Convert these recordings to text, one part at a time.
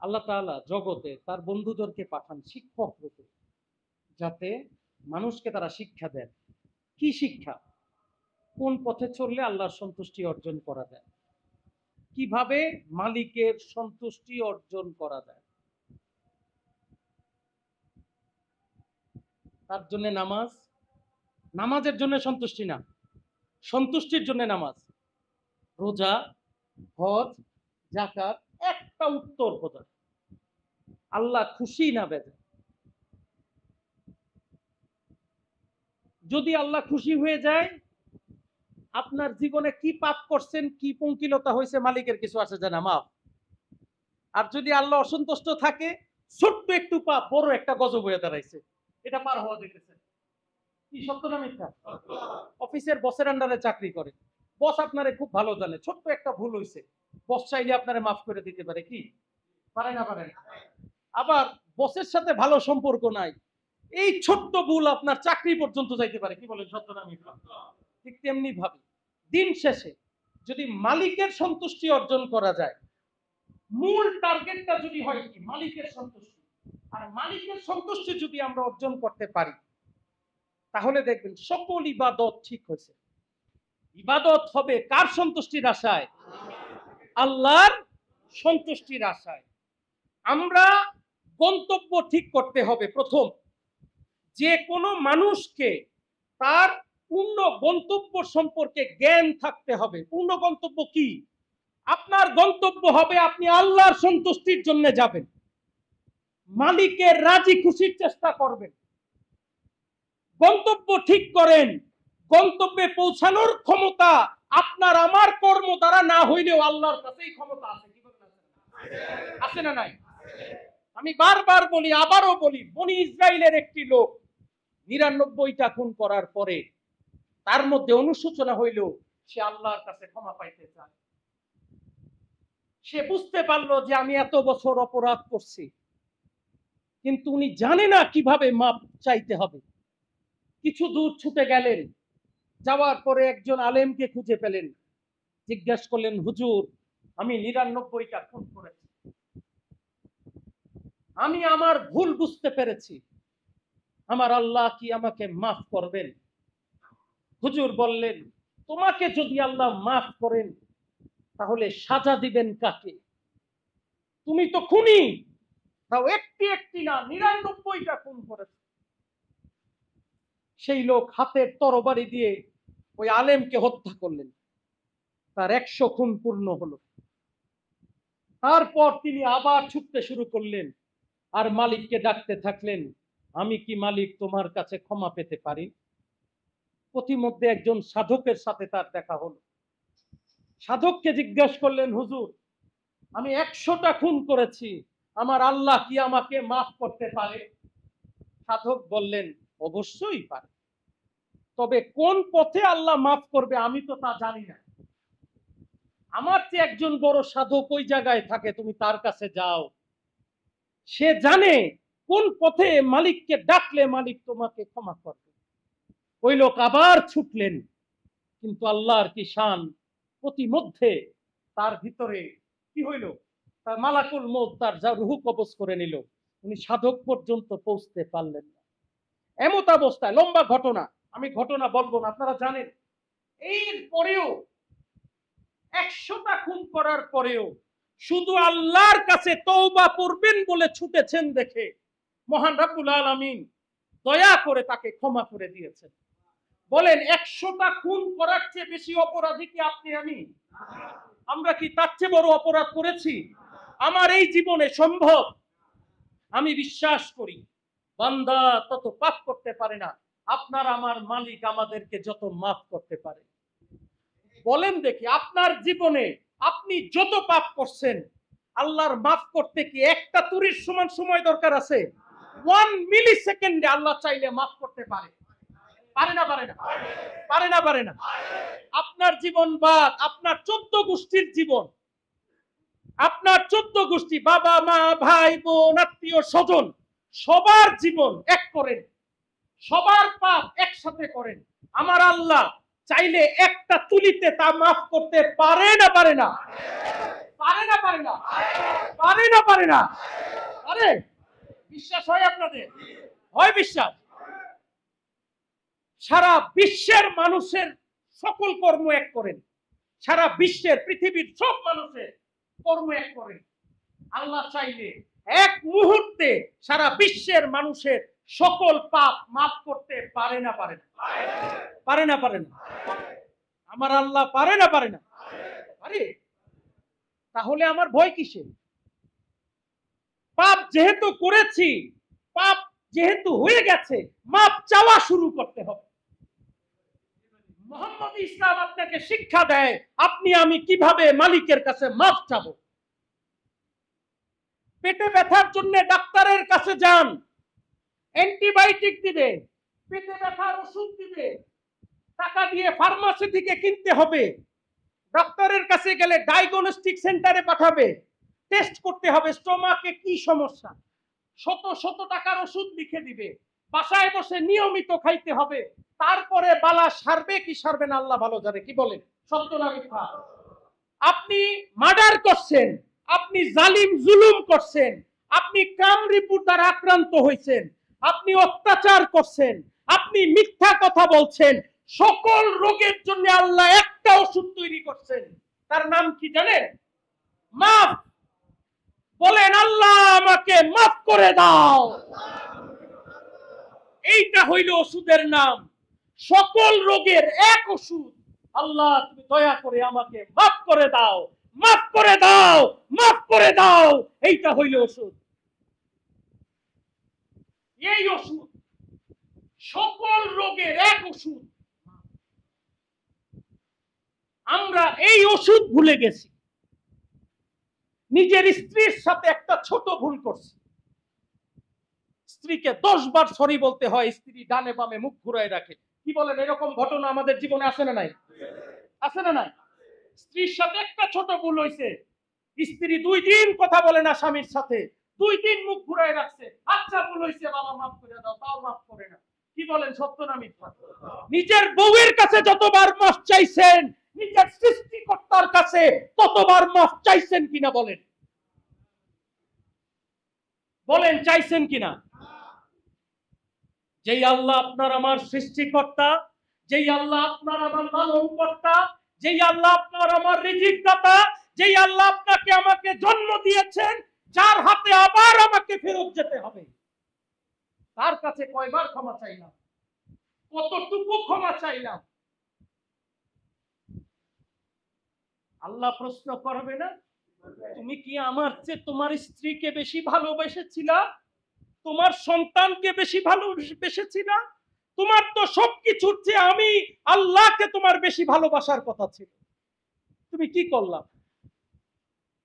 আল্লাহ তাআলা জগতে তার বন্ধুদেরকে পাঠান শিক্ষক রূপে, যাতে মানুষকে তারা শিক্ষা দেন। কি শিক্ষা? কোন পথে চললে আল্লাহর সন্তুষ্টি অর্জন করা যায়, কিভাবে মালিকের সন্তুষ্টি অর্জন করা যায়। তার জন্য নামাজ, নামাজের জন্য সন্তুষ্টি না, সন্তুষ্টির জন্য নামাজ, রোজা, হজ, যাকাত, একটা উত্তর খোঁজা, আল্লাহ খুশি না বেজায়। যদি আল্লাহ খুশি হয়ে যায়, আপনার জীবনে কি পাপ করছেন, কি পঙ্কিলতা হয়েছে, মালিকের কিছু আসে যায় না, মাফ। আর যদি আল্লাহ অসন্তুষ্ট থাকে, ছোট্ট একটু পাপ বড় একটা গজব হয়ে দাঁড়াইছে, এটা পার হওয়া যেতেছে। কি সত্য না মিথ্যা? অফিসের বসের আন্ডারে চাকরি করে, বস আপনারে খুব ভালো জানে, ছোট্ট একটা ভুল হয়েছে, বস চাইলে আপনারে মাফ করে দিতে পারে, কি পারে না? পারে না। আবার বসের সাথে ভালো সম্পর্ক নাই, এই ছোট্ট ভুল আপনার চাকরি পর্যন্ত যাইতে পারে। কি বলেন, সত্য না মিথ্যা? ঠিক তেমনি ভাবে দিন শেষে যদি মালিকের সন্তুষ্টি অর্জন করা যায়, মূল টার্গেটটা যদি হয় কি মালিকের সন্তুষ্টি, আর মালিকের সন্তুষ্টি যদি আমরা অর্জন করতে পারি, তাহলে দেখবেন সকল ইবাদত ঠিক হয়েছে। ইবাদত হবে কার সন্তুষ্টির আশায়? আল্লাহর সন্তুষ্টির আশায়। আমরা গন্তব্য ঠিক করতে হবে। প্রথম, যে কোনো মানুষকে তার পূর্ণ গন্তব্য সম্পর্কে জ্ঞান থাকতে হবে। পূর্ণ গন্তব্য কি? আপনার গন্তব্য হবে আপনি আল্লাহর সন্তুষ্টির জন্য যাবেন, মালিকের রাজি খুশির চেষ্টা করবেন। গন্তব্য ঠিক করেন, গন্তব্যে পৌঁছানোর ক্ষমতা আপনার আমার কর্ম দ্বারা না হইলেও আল্লাহর কাছেই ক্ষমতা আছে। কি বলেন, আছে না নাই? আমি বারবার বলি, আবারও বলি, বনি ইসরাইলের একটি লোক ৯৯টা খুন করার পরে তার মধ্যে অনুশোচনা হইল, সে আল্লাহর কাছে ক্ষমা পাইতে চায়। সে বুঝতে পারলো যে আমি এত বছর অপরাধ করছি, কিন্তু উনি জানে না কিভাবে মাপ চাইতে হবে। কিছু দূর ছুটে গেলেন, যাওয়ার পরে একজন আলেমকে খুঁজে পেলেন, জিজ্ঞাসা করলেন, হুজুর, আমি ৯৯টা খুন করেছি, আমি আমার ভুল বুঝতে পেরেছি, আমার আল্লাহ কি আমাকে মাফ করবেন? হুজুর বললেন, তোমাকে যদি আল্লাহ মাফ করেন, তাহলে সাজা দিবেন কাকে? তুমি তো খুনি, তাও একটি একটি না ৯৯টা খুন করেছে। সেই লোক হাতের তরবারি দিয়ে ওই আলেমকে হত্যা করলেন, তার ১০০ খুন পূর্ণ হলো। তারপর তিনি আবার ছুটতে শুরু করলেন, আর মালিককে ডাকতে থাকলেন, আমি কি মালিক তোমার কাছে ক্ষমা পেতে পারি? প্রতিমধ্যে একজন সাধকের সাথে তার দেখা হলো। সাধককে জিজ্ঞাসা করলেন, হুজুর, আমি ১০০টা খুন করেছি, আমার আল্লাহ কি আমাকে মাফ করতে পারে? সাধক বললেন, অবশ্যই পারে, তবে কোন পথে আল্লাহ মাফ করবে আমি তো তা জানি না। আমার চেয়ে একজন বড় সাধক ওই জায়গায় থাকে, তুমি তার কাছে যাও, সে জানে কোন পথে মালিককে ডাকলে মালিক তোমাকে ক্ষমা করবে। ওই লোক আবার ছুটলেন, কিন্তু আল্লাহর কি শান, প্রতিমধ্যে তার ভিতরে কি হইল, তার মালাকুল মউত তার যা রুহু কবজ করে নিল, উনি সাধক পর্যন্ত পৌঁছতে পারলেন না। এমত অবস্থায়, লম্বা ঘটনা, আমি ঘটনা বলবো না, আপনারা জানেন। এর পরেও ১০০টা খুন করার পরেও শুধু আল্লাহর কাছে তওবা করবেন বলে ছুটেছেন দেখে মহান রব্বুল আলামিন দয়া করে তাকে ক্ষমা করে দিয়েছেন। বলেন, ১০০টা খুন করার চেয়ে বেশি অপরাধী কি আপনি আমি? আমরা কি তার চেয়ে বড় অপরাধ করেছি? আমার এই জীবনে সম্ভব? আমি বিশ্বাস করি বান্দা তত পাপ করতে পারে না, আপনার আমার মালিক আমাদেরকে যত মাফ করতে পারে। বলেন দেখি, আপনার জীবনে আপনি যত পাপ করছেন, আল্লাহর মাফ করতে কি একটা তুরির সমান সময় দরকার আছে? 1 মিলি সেকেন্ডে আল্লাহ চাইলে মাফ করতে পারে। পারে না? পারে না? পারে না? পারে না? আপনার জীবন বাদ, আপনার 14 গোষ্ঠীর জীবন, আপনার 14 গোষ্ঠী, বাবা মা ভাই বোন আত্মীয় স্বজন, সবার জীবন এক করেন, সবার পাপ একসাথে করেন, আমার আল্লাহ চাইলে একটা তুলিতে তা মাফ করতে পারে না পারে না? পারে না পারে না? পারে না পারে না? আরে বিশ্বাস হয় আপনাদের? হয় বিশ্বাস? সারা বিশ্বের মানুষের সকল কর্ম এক করেন, সারা বিশ্বের পৃথিবীর সব মানুষের কর্ম এক করেন। আল্লাহ চাইলে এক মুহূর্তে সারা বিশ্বের মানুষের সকল পাপ মাফ করতে পারে না পারে না? পারে না পারে না? আমার আল্লাহ পারে না পারে না? আরে তাহলে আমার ভয় কিসে? পাপ যেহেতু করেছি, পাপ যেহেতু হয়ে গেছে, মাপ চাওয়া শুরু করতে হবে। মোহাম্মদ ইসলাম আপনাকে শিক্ষা দেয় আপনি আমি কিভাবে মালিকের কাছে মাপ চাবো। পেটে ব্যথার জন্য ডাক্তারের কাছে যান, অ্যান্টিবায়োটিক দিবে, পেটে ব্যথার ওষুধ দিবে, টাকা দিয়ে ফার্মাসি থেকে কিনতে হবে। ডক্টরের কাছে গেলে ডায়াগনস্টিক সেন্টারে পাঠাবে, টেস্ট করতে হবে স্টোমাকে কি সমস্যা, শত শত টাকার ওষুধ লিখে দিবে, বাসায় বসে নিয়মিত খাইতে হবে। তারপরে বালা সারবে কি সারবে না আল্লাহ ভালো জানে। কি বলেন, সত্য না মিথ্যা? আপনি মার্ডার করছেন, আপনি জালিম জুলুম করছেন, আপনি কামরিপুর দ্বারা আক্রান্ত হয়েছেন, আপনি অত্যাচার করছেন, আপনি মিথ্যা কথা বলছেন, সকল রোগের জন্য আল্লাহ একটা ওষুধ তৈরি করছেন। তার নাম কি জানেন? মাফ। বলেন আল্লাহ আমাকে মাফ করে দাও। এইটা হইল ওষুধের নাম। সকল রোগের এক ওষুধ, আল্লাহ তুমি দয়া করে আমাকে মাফ করে দাও, মাফ করে দাও, মাফ করে দাও। এইটা হইল ওষুধ। এই ওষুধ, সকল রোগের এক ওষুধ। আমরা এই ওষুধ ভুলে গেছি। নিজের স্ত্রীর সাথে একটা ছোট ভুল করছি, স্ত্রীকে 10 বার সরি বলতে হয়, স্ত্রী ডানে বামে মুখ ঘুরায় রাখে। কি বলেন, এরকম ঘটনা আমাদের জীবনে আসে না নাই? আসে না নাই? স্ত্রীর সাথে একটা ছোট ভুল হয়েছে, স্ত্রী 2 দিন কথা বলে না স্বামীর সাথে, 2 দিন মুখ ঘুরায় রাখছে। আচ্ছা ভুল হয়েছে বাবা মাফ করে দাও, তাও মাফ করে না। কি বলেন, সত্য না মিথ্যা? নিজের বউয়ের কাছে যতবার মাফ চাইছেন, নিজের সৃষ্টিকর্তার কাছে ততবার মাফ চাইছেন কিনা বলেন? বলেন চাইছেন কিনা? যেই আল্লাহ আপনার আমার সৃষ্টিকর্তা, যেই আল্লাহ আপনার আমার লালনকর্তা, যেই আল্লাহ আপনার আমার রিজিক দাতা, যেই আল্লাহ আপনাকে আমাকে জন্ম দিয়েছেন, যার হাতে আবার আমাকে ফেরত যেতে হবে, তার কাছে কয়বার ক্ষমা চাইলাম, কতটুকু ক্ষমা চাইলাম? আল্লাহ প্রশ্ন করবে না, তুমি কি আমার চেয়ে তোমার স্ত্রীকে বেশি ভালোবেসেছিলা, তোমার সন্তানকে বেশি ভালোবেসেছিলা? তোমার তো সবকিছুর চেয়ে আমি আল্লাহকে তোমার বেশি ভালোবাসার কথা ছিল। তুমি কি করলা?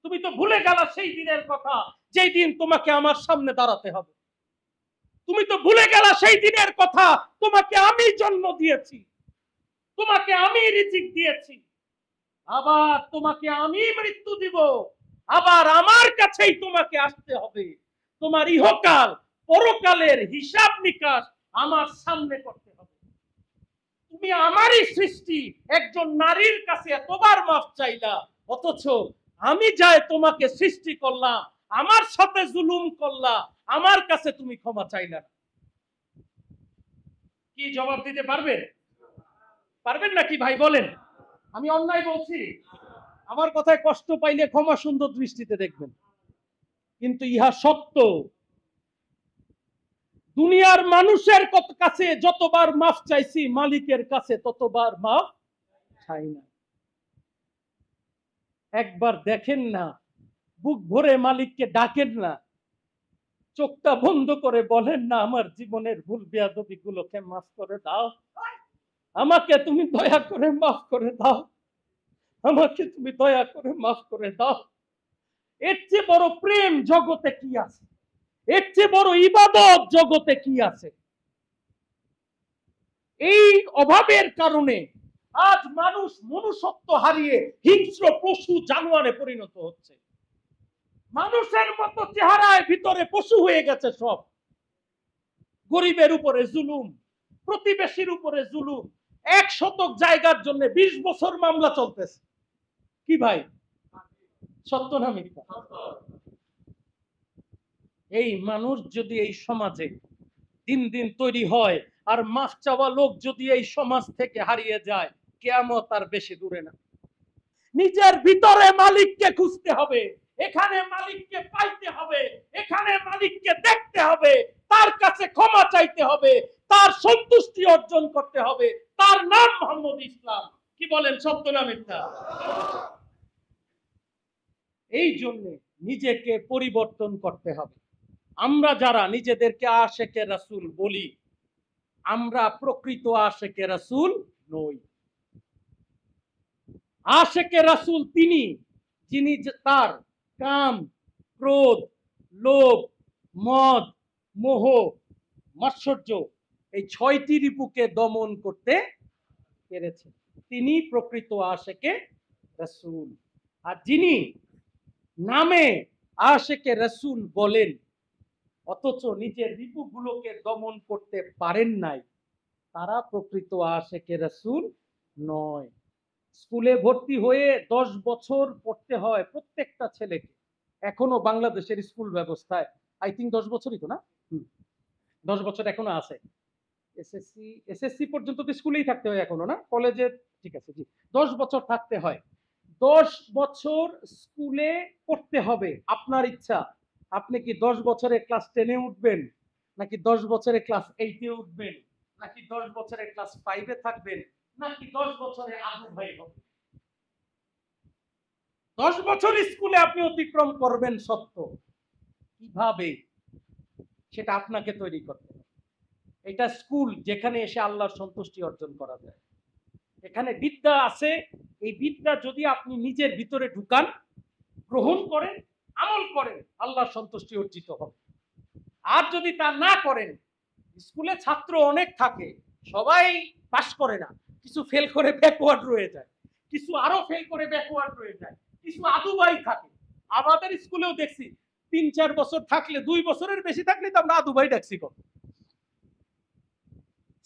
তুমি তো ভুলে গেলা সেই দিনের কথা, যেই দিন তোমাকে আমার সামনে দাঁড়াতে হবে। তুমি তো ভুলে গেলা সেই দিনের কথা, তোমাকে আমি জন্ম দিয়েছি, তোমাকে আমি রিজিক দিয়েছি, আবার তোমাকে আমি মৃত্যু দিব, আবার আমার কাছেই তোমাকে আসতে হবে। তোমার ইহকাল পরকালের হিসাব নিকাশ আমার সামনে করতে হবে। তুমি আমারই সৃষ্টি, একজন নারীর কাছে এতবার মাফ চাইলা, অথচ আমি যাই তোমাকে সৃষ্টি করলাম, আমার সাথে জুলুম করলা, আমার কাছে তুমি ক্ষমা চাইলা না। কি জবাব দিতে পারবেন? পারবেন নাকি ভাই বলেন? আমি অন্যায় বলছি? আমার কথায় কষ্ট পাইলে ক্ষমা সুন্দর দৃষ্টিতে দেখবেন, কিন্তু ইহা সত্য। দুনিয়ার মানুষের কাছে যতবার মাফ চাইছি, মালিকের কাছে ততবার মাফ চাই না। একবার দেখেন না, বুক ভরে মালিককে ডাকেন না, চোখটা বন্ধ করে বলেন না, আমার জীবনের ভুল বেয়াদবি গুলোকে মাফ করে দাও, আমাকে তুমি দয়া করে মাফ করে দাও, আমাকে তুমি দয়া করে মাফ করে দাও। এর চেয়ে বড় প্রেম জগতে কি আছে? এর চেয়ে বড় ইবাদত জগতে কি আছে? এই অভাবের কারণে আজ মানুষ মনুষ্যত্ব হারিয়ে হিংস্র পশু জানোয়ারে পরিণত হচ্ছে। মানুষের মতো চেহারায় ভিতরে পশু হয়ে গেছে সব। গরিবের উপরে জুলুম, প্রতিবেশীর উপরে জুলুম, 1 শতক জায়গার জন্য 20 বছর মামলা চলতেছে। কি ভাই, সত্য না মিথ্যা? এই মানুষ যদি এই সমাজে দিন দিন তৈরি হয়, আর মাফ চাওয়া লোক যদি এই সমাজ থেকে হারিয়ে যায়, কিয়ামত আর বেশি দূরে না। নিজের ভিতরে মালিককে খুঁজতে হবে, এখানে মালিককে পাইতে হবে, এখানে মালিককে দেখতে হবে, তার কাছে ক্ষমা চাইতে হবে, তার সন্তুষ্টি অর্জন করতে হবে। তার নাম মোহাম্মদ ইসলাম। কি বলেন, সত্য না মিথ্যা? এই জন্য নিজেকে পরিবর্তন করতে হবে। আমরা যারা নিজেদেরকে আশেকে রাসূল বলি, আমরা প্রকৃত আশেকে রাসূল নই। আশেকে রাসূল তিনি, যিনি তার কাম, ক্রোধ, লোভ, মদ, মোহ, মাৎসর্য এই 6টি রিপুকে দমন করতে পেরেছেন। তিনি প্রকৃত আশেকে রাসূল। আর যিনি নামে আশেকে রাসূল বলেন অথচ নিজের রিপুগুলোকে দমন করতে পারেন নাই, তারা প্রকৃত আশেকে রাসূল নয়। স্কুলে ভর্তি হয়ে 10 বছর পড়তে হয় প্রত্যেকটা ছেলেকে। এখনো বাংলাদেশের স্কুল ব্যবস্থায় আই থিঙ্ক 10 বছরই তো না, 10 বছর এখনো আছে। এসএসসি পর্যন্ত তো স্কুলেই থাকতে হয় এখনো, না কলেজে? ঠিক আছে, জি, 10 বছর থাকতে হয়। 10 বছর স্কুলে পড়তে হবে। আপনার ইচ্ছা, আপনি কি 10 বছরে ক্লাস 10-এ উঠবেন, নাকি 10 বছরে ক্লাস 8-এ উঠবেন, নাকি 10 বছরে ক্লাস 5-এ থাকবেন, নাকি 10 বছরে আদু ভাই হবেন? 10 বছর স্কুলে আপনি অতিক্রম করবেন সত্য, কিভাবে সেটা আপনাকে তৈরি করতে হবে। এটা স্কুল যেখানে এসে আল্লাহর সন্তুষ্টি অর্জন করা যায়। এখানে বিদ্যা আছে, এই বিদ্যা যদি আপনি নিজের ভিতরে ঢুকান, গ্রহণ করেন, আমল করেন, আল্লাহর সন্তুষ্টি অর্জিত হবে। আর যদি তা না করেন, স্কুলে ছাত্র অনেক থাকে, সবাই পাস করে না, কিছু ফেল করে ব্যাকওয়ার্ড রয়ে যায়, কিছু আরো ফেল করে ব্যাকওয়ার্ড রয়ে যায়, কিছু আদুভাই থাকে। আমাদের স্কুলেও দেখছি 3-4 বছর থাকলে, 2 বছরের বেশি থাকলে তো আমরা আদুভাই ডাকছি।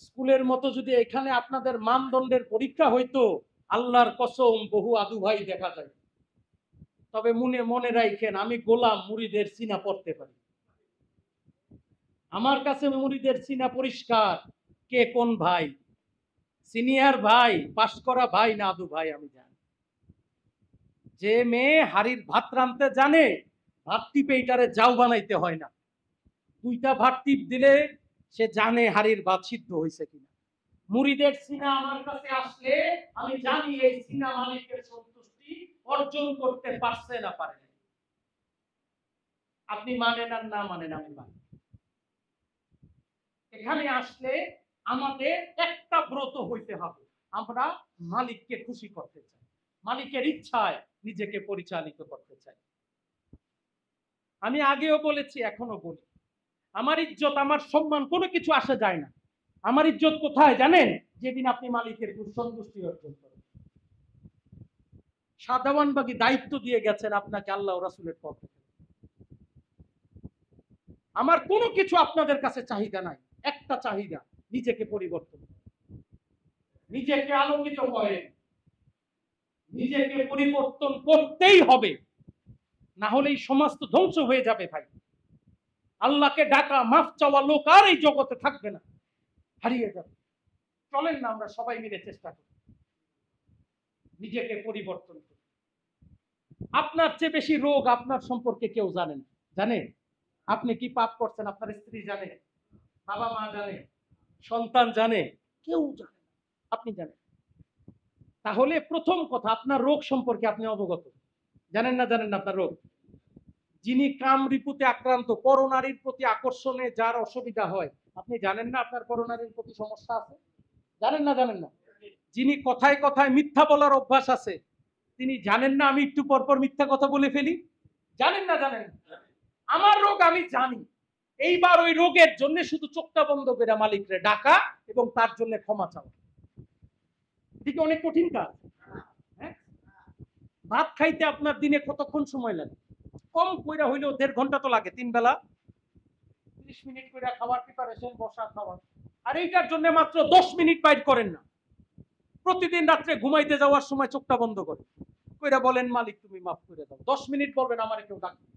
স্কুলের মতো যদি এখানে আপনাদের মানদণ্ডের পরীক্ষা হইতো, আল্লাহর কসম বহু আদু ভাই দেখা যায়। তবে মনে মনে রাখেন, আমি গোলাম, মুরিদের সিনা পড়তে পারি। আমার কাছে মুরিদের সিনা পরিষ্কার, কে কোন ভাই, সিনিয়র ভাই, পাশ করা ভাই না আদু ভাই আমি জানি। যে মেয়ে হাড়ির ভাত রাঁধতে জানে, ভাত টিপে এটারে জাউ বানাইতে হয় না, 2টা ভাত টিপ দিলে সে জানে হাড়ির ভাত সিদ্ধ হয়েছে কিনা। মুরিদের সিনা আমার কাছে আসলে আমি জানি এই সিনা মালিকের সন্তুষ্টি অর্জন করতে পারছে না পারে। আপনি মানেন আর না মানেন, আমি মানি। এখানে আসলে আমাদের একটা ব্রত হইতে হবে, আমরা মালিককে খুশি করতে চাই, মালিকের ইচ্ছায় নিজেকে পরিচালিত করতে চাই। আমি আগেও বলেছি, এখনো বলি, আমার ইজ্জত, আমার সম্মান কোনো কিছু আসে যায় না। আমার ইজ্জত কোথায় জানেন? যেদিন আপনি মালিকের সন্তুষ্টি অর্জন করেন। সাধারণভাবে দায়িত্ব দিয়ে গেছেন আপনাকে আল্লাহ রাসূলের পক্ষ থেকে। আমার কোনো কিছু আপনাদের কাছে চাহিদা নাই, একটা চাহিদা, নিজেকে পরিবর্তন, নিজেকে আলোকিত করেন। নিজেকে পরিবর্তন করতেই হবে, না হলে এই সমাজ তো ধ্বংস হয়ে যাবে ভাই। আল্লাহকে ডাকা, মাফ চাওয়া লোক আর এই জগতে থাকবে না, হারিয়ে যাবে। চলেন না আমরা সবাই মিলে চেষ্টা করি নিজেকে পরিবর্তন করি। আপনার চেয়ে বেশি রোগ আপনার সম্পর্কে কেউ জানে না। জানে আপনি কি পাপ করছেন? আপনার স্ত্রী জানে, বাবা মা জানে, সন্তান জানে? কেউ জানে না, আপনি জানেন। তাহলে প্রথম কথা, আপনার রোগ সম্পর্কে আপনি অবগত। জানেন না? জানেন না আপনার রোগ? যিনি কাম রিপুতে আক্রান্ত, পরনারীর প্রতি আকর্ষণে যার অসুবিধা হয়, আপনি জানেন না আপনার পরনারীর প্রতি সমস্যা আছে? জানেন না? জানেন না? যিনি কথায় কথায় মিথ্যা বলার অভ্যাস আছে, তিনি জানেন না আমি একটু পর পর মিথ্যা কথা বলে ফেলি? জানেন না? জানেন? আমার রোগ আমি জানি। এইবার ওই রোগের জন্য শুধু চোখটা বন্ধ করে মালিকরে ডাকা এবং তার জন্য ক্ষমা চাওয়া, ঠিক অনেক কঠিন কাজ। হ্যাঁ, ভাত খাইতে আপনার দিনে কতক্ষণ সময় লাগে? কম কইরা হইলেও 1.5 ঘন্টা তো লাগে, 3 বেলা 30 মিনিট করে খাবার প্রিপারেশন, বসা, খাওয়া। আর এইটার জন্য মাত্র 10 মিনিট বাইর করেন না, প্রতিদিন রাত্রে ঘুমাইতে যাওয়ার সময় চোখটা বন্ধ করে কইরা বলেন, মালিক তুমি মাফ করে দাও। 10 মিনিট বলবেন আমার কেউ ডাকবে।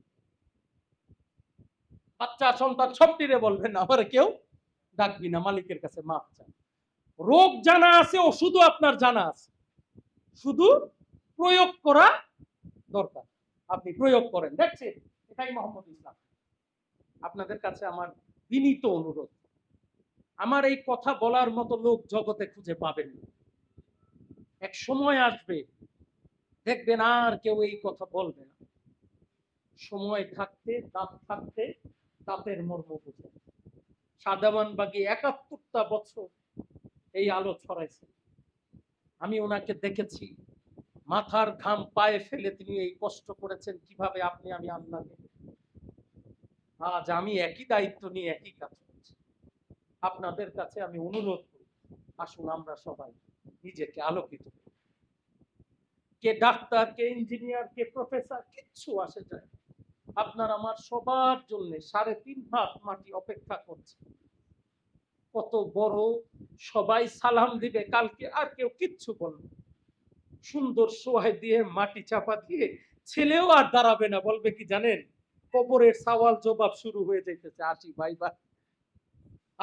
বাচ্চা সন্তান সবটিরে বলবেন আমার কেউ ডাকবি না, মালিকের কাছে মাফ চান। রোগ জানা আছে, ওষুধও আপনার জানা আছে, শুধু প্রয়োগ করা দরকার। আপনি প্রয়োগ করেন, দেখছেন? এটাই মোহাম্মদ ইসলাম। আপনাদের কাছে আমার বিনীত অনুরোধ, আমার এই কথা বলার মতো লোক জগতে খুঁজে পাবেন না। এক সময় আসবে দেখবেন আর কেউ এই কথা বলবে না। সময় থাকতে, দাঁত থাকতে দাঁতের মর্ম বুঝে। সাদামানবাগী ৭১টা বছর এই আলো ছড়াইছে। আমি ওনাকে দেখেছি, মাথার ঘাম পায়ে ফেলে তিনি এই কষ্ট করেছেন কিভাবে আপনি আমি আল্লাহকে। আজ আমি একই দায়িত্ব নিয়ে একই কাজ করছি। আপনাদের কাছে আমি অনুরোধ করি, আসুন আমরা সবাই নিজেকে আলোকিত করি। কে ডাক্তার, কে ইঞ্জিনিয়ার, কে প্রফেসর, কিচ্ছু আসে যায়। আপনার আমার সবার জন্য ৩.৫ হাত মাটি অপেক্ষা করছে। কত বড়, সবাই সালাম দিবে কালকে, আর কেউ কিচ্ছু বলবে। সুন্দর সোহাই দিয়ে মাটি চাপা দিয়ে ছেলেও আর দাঁড়াবে না, বলবে কি জানেন, কবরের সওয়াল জবাব শুরু হয়ে যাইতেছে, আসি ভাই ভাই।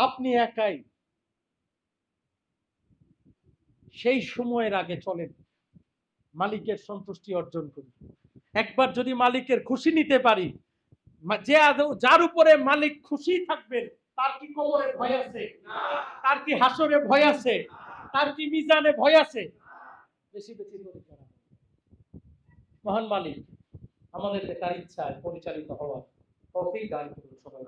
আপনি একাই সেই সময়ের আগে চলেন, মালিকের সন্তুষ্টি অর্জন করি। একবার যদি মালিকের খুশি নিতে পারি, যে যার উপরে মালিক খুশি থাকবেন, তার কি কবরে ভয় আছে? তার কি হাসরে ভয় আছে? তার কি মিজানে ভয় আছে? বেশি বেশি করে মহান মালিক আমাদেরকে তার ইচ্ছায় পরিচালিত হওয়ার তৌফিক দান করুন সবাই।